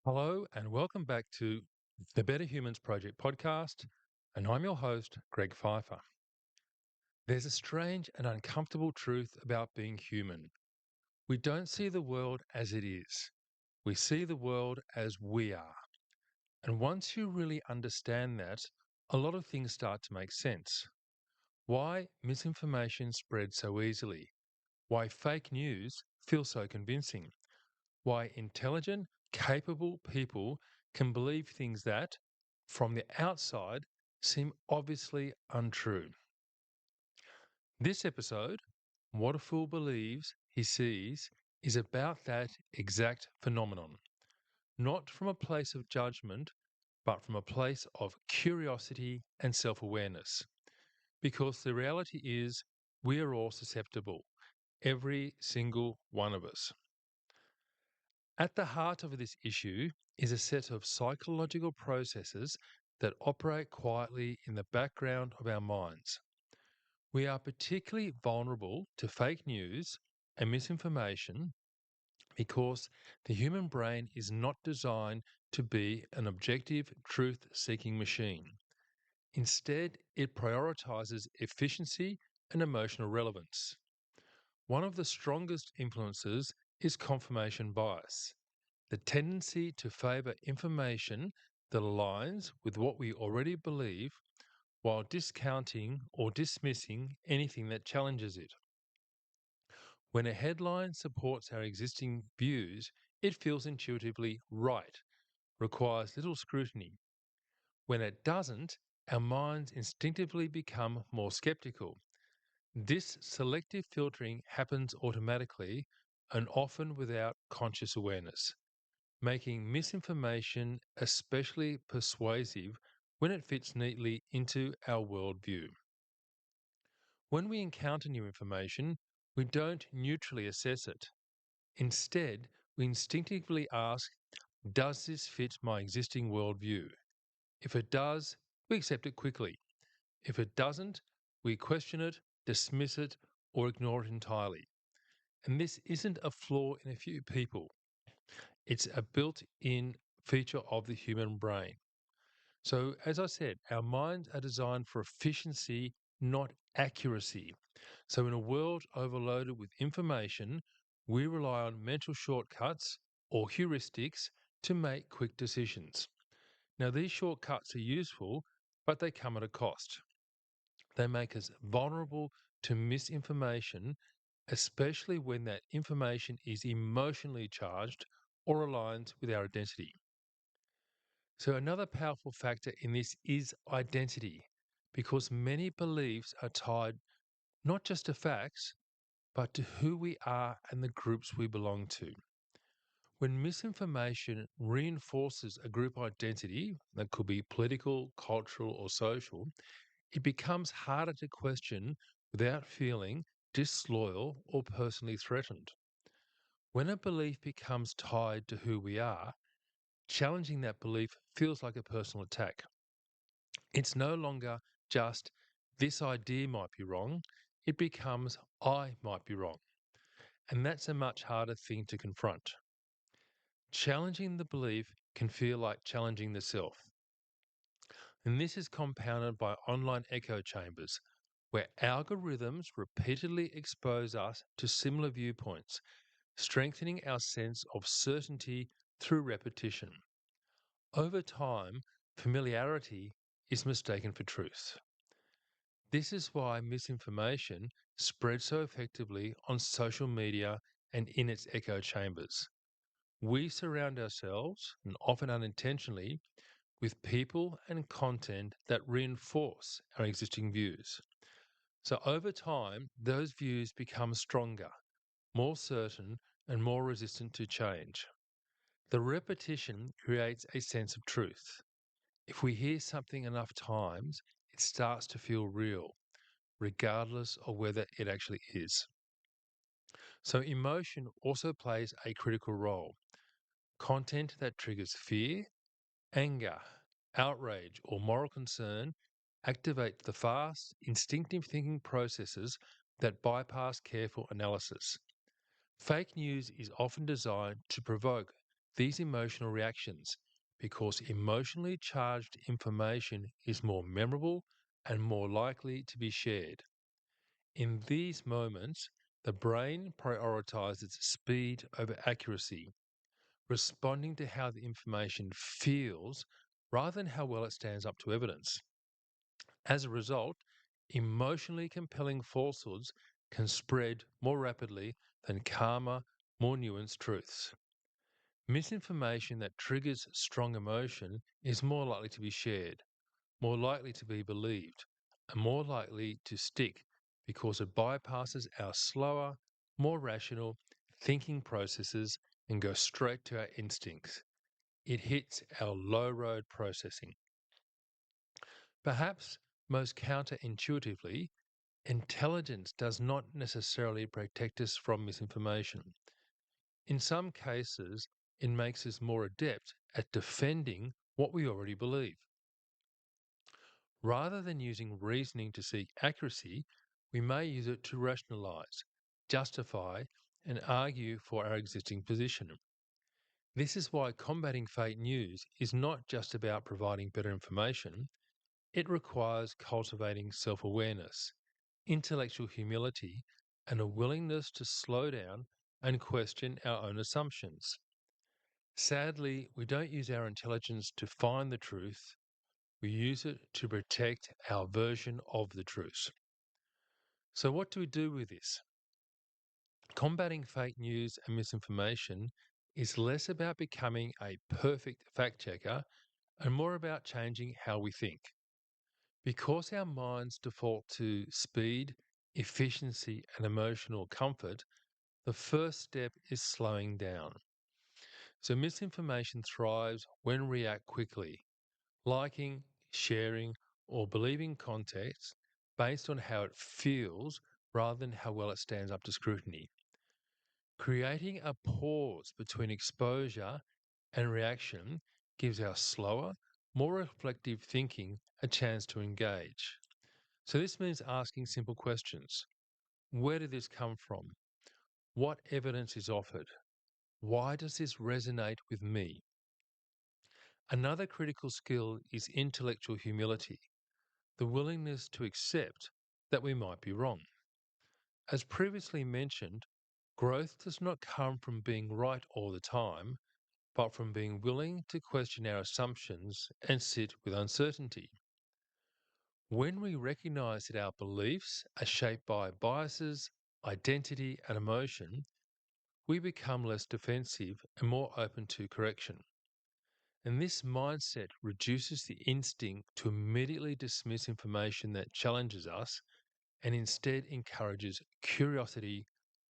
Hello, and welcome back to the Better Humans Project podcast. And I'm your host, Greg Pfeiffer. There's a strange and uncomfortable truth about being human. We don't see the world as it is, we see the world as we are. And once you really understand that, a lot of things start to make sense. Why misinformation spreads so easily, why fake news feels so convincing, why intelligent, capable people can believe things that, from the outside, seem obviously untrue. This episode, What a Fool Believes He Sees, is about that exact phenomenon, not from a place of judgment, but from a place of curiosity and self awareness. Because the reality is, we are all susceptible, every single one of us. At the heart of this issue is a set of psychological processes that operate quietly in the background of our minds. We are particularly vulnerable to fake news and misinformation because the human brain is not designed to be an objective, truth seeking machine. Instead, it prioritizes efficiency and emotional relevance. One of the strongest influences is confirmation bias, the tendency to favor information that aligns with what we already believe while discounting or dismissing anything that challenges it. When a headline supports our existing views, it feels intuitively right, requires little scrutiny. When it doesn't, our minds instinctively become more skeptical. This selective filtering happens automatically and often without conscious awareness, making misinformation especially persuasive when it fits neatly into our worldview. When we encounter new information, we don't neutrally assess it. Instead, we instinctively ask, does this fit my existing worldview? If it does, we accept it quickly. If it doesn't, we question it, dismiss it, or ignore it entirely. And this isn't a flaw in a few people. It's a built in feature of the human brain. So, as I said, our minds are designed for efficiency, not accuracy. So, in a world overloaded with information, we rely on mental shortcuts or heuristics to make quick decisions. Now, these shortcuts are useful, but they come at a cost. They make us vulnerable to misinformation, especially when that information is emotionally charged or aligns with our identity. So, another powerful factor in this is identity, because many beliefs are tied not just to facts, but to who we are and the groups we belong to. When misinformation reinforces a group identity, that could be political, cultural, or social, it becomes harder to question without feeling disloyal or personally threatened. When a belief becomes tied to who we are, challenging that belief feels like a personal attack. It's no longer just this idea might be wrong, it becomes I might be wrong. And that's a much harder thing to confront. Challenging the belief can feel like challenging the self. And this is compounded by online echo chambers, where algorithms repeatedly expose us to similar viewpoints, strengthening our sense of certainty through repetition. Over time, familiarity is mistaken for truth. This is why misinformation spreads so effectively on social media and in its echo chambers. We surround ourselves, and often unintentionally, with people and content that reinforce our existing views. So over time, those views become stronger, more certain, and more resistant to change. The repetition creates a sense of truth. If we hear something enough times, it starts to feel real, regardless of whether it actually is. So emotion also plays a critical role. Content that triggers fear, anger, outrage, or moral concern activate the fast, instinctive thinking processes that bypass careful analysis. Fake news is often designed to provoke, these emotional reactions because emotionally charged information is more memorable and more likely to be shared. In these moments, the brain prioritizes speed over accuracy, responding to how the information feels rather than how well it stands up to evidence. As a result, emotionally compelling falsehoods can spread more rapidly than calmer, more nuanced truths. Misinformation that triggers strong emotion is more likely to be shared, more likely to be believed, and more likely to stick because it bypasses our slower, more rational thinking processes and goes straight to our instincts. It hits our low road processing. Perhaps most counterintuitively, intelligence does not necessarily protect us from misinformation. In some cases, it makes us more adept at defending what we already believe. Rather than using reasoning to seek accuracy, we may use it to rationalize, justify, and argue for our existing position. This is why combating fake news is not just about providing better information, it requires cultivating self awareness, intellectual humility, and a willingness to slow down and question our own assumptions. Sadly, we don't use our intelligence to find the truth, we use it to protect our version of the truth. So, what do we do with this? Combating fake news and misinformation is less about becoming a perfect fact checker and more about changing how we think. Because our minds default to speed, efficiency, and emotional comfort, the first step is slowing down. So, misinformation thrives when we react quickly, liking, sharing, or believing context based on how it feels rather than how well it stands up to scrutiny. Creating a pause between exposure and reaction gives our slower, more reflective thinking a chance to engage. So, this means asking simple questions. Where did this come from? What evidence is offered? Why does this resonate with me? Another critical skill is intellectual humility, the willingness to accept that we might be wrong. As previously mentioned, growth does not come from being right all the time, but from being willing to question our assumptions and sit with uncertainty. When we recognize that our beliefs are shaped by biases, identity, and emotion, we become less defensive and more open to correction. And this mindset reduces the instinct to immediately dismiss information that challenges us and instead encourages curiosity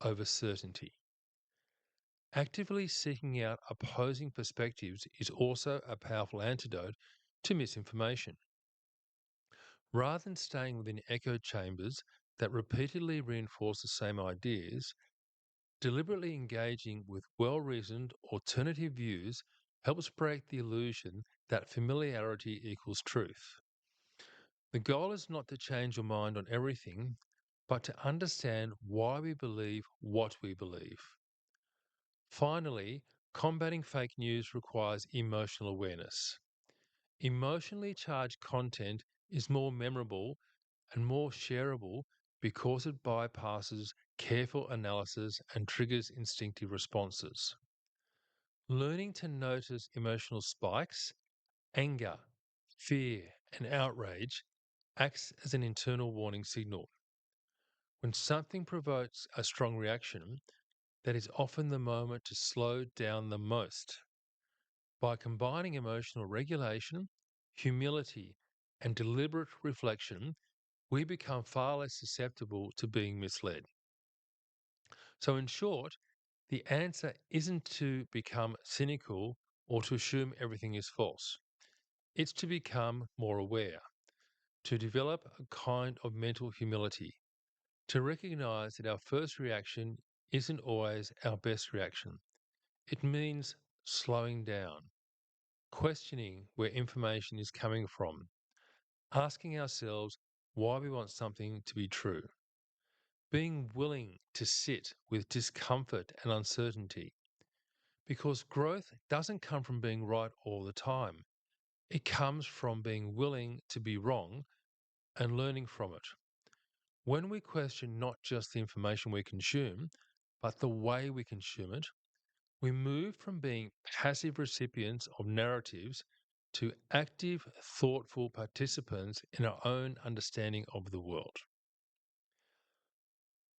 over certainty. Actively seeking out opposing perspectives is also a powerful antidote to misinformation. Rather than staying within echo chambers that repeatedly reinforce the same ideas, deliberately engaging with well reasoned alternative views helps break the illusion that familiarity equals truth. The goal is not to change your mind on everything, but to understand why we believe what we believe. Finally, combating fake news requires emotional awareness. Emotionally charged content is more memorable and more shareable because it bypasses careful analysis and triggers instinctive responses. Learning to notice emotional spikes, anger, fear, and outrage acts as an internal warning signal. When something provokes a strong reaction, that is often the moment to slow down the most. By combining emotional regulation, humility, and deliberate reflection, we become far less susceptible to being misled. So, in short, the answer isn't to become cynical or to assume everything is false. It's to become more aware, to develop a kind of mental humility, to recognize that our first reaction isn't always our best reaction. It means slowing down, questioning where information is coming from, asking ourselves why we want something to be true, being willing to sit with discomfort and uncertainty, Because growth doesn't come from being right all the time. It comes from being willing to be wrong and learning from it. When we question not just the information we consume, but the way we consume it, we move from being passive recipients of narratives to active, thoughtful participants in our own understanding of the world.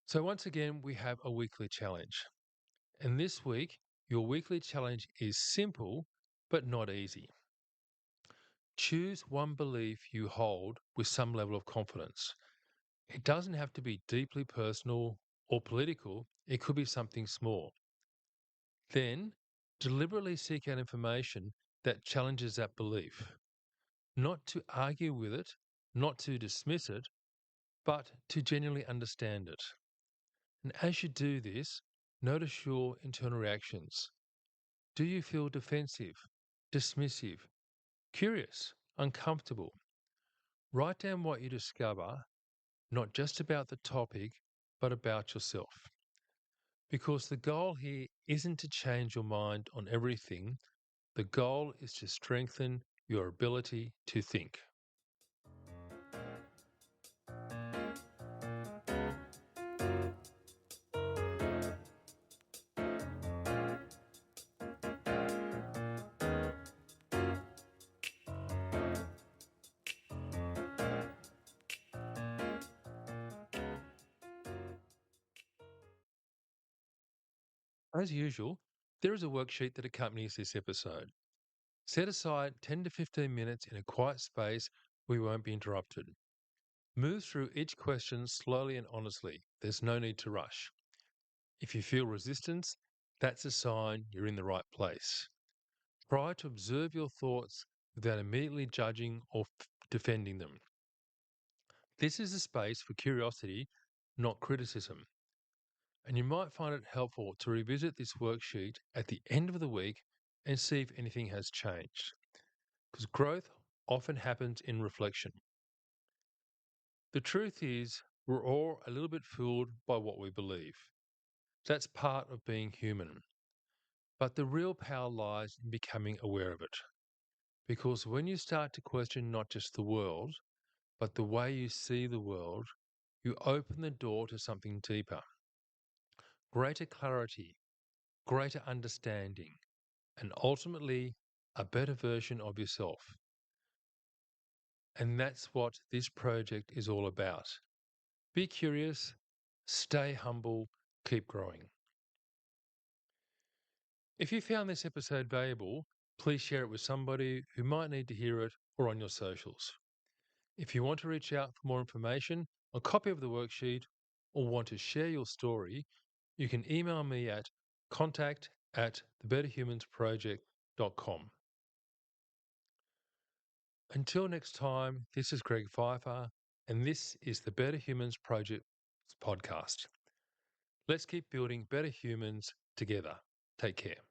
So, once again, we have a weekly challenge. And this week, your weekly challenge is simple but not easy. Choose one belief you hold with some level of confidence. It doesn't have to be deeply personal or political, it could be something small. Then, deliberately seek out information that challenges that belief, not to argue with it, not to dismiss it, but to genuinely understand it. And as you do this, notice your internal reactions. Do you feel defensive, dismissive, curious, uncomfortable? Write down what you discover, not just about the topic, but about yourself. Because the goal here isn't to change your mind on everything, the goal is to strengthen your ability to think. As usual, there is a worksheet that accompanies this episode. Set aside 10 to 15 minutes in a quiet space where you won't be interrupted. Move through each question slowly and honestly. There's no need to rush. If you feel resistance, that's a sign you're in the right place. Try to observe your thoughts without immediately judging or defending them. This is a space for curiosity, not criticism. And you might find it helpful to revisit this worksheet at the end of the week and see if anything has changed. Because growth often happens in reflection. The truth is, we're all a little bit fooled by what we believe. That's part of being human. But the real power lies in becoming aware of it. Because when you start to question not just the world, but the way you see the world, you open the door to something deeper. Greater clarity, greater understanding, and ultimately a better version of yourself. And that's what this project is all about. Be curious, stay humble, keep growing. If you found this episode valuable, please share it with somebody who might need to hear it or on your socials. If you want to reach out for more information, a copy of the worksheet, or want to share your story, you can email me at contact@thebetterhumansproject.com. Until next time, this is Greg Pfeiffer, and this is the Better Humans Project podcast. Let's keep building better humans together. Take care.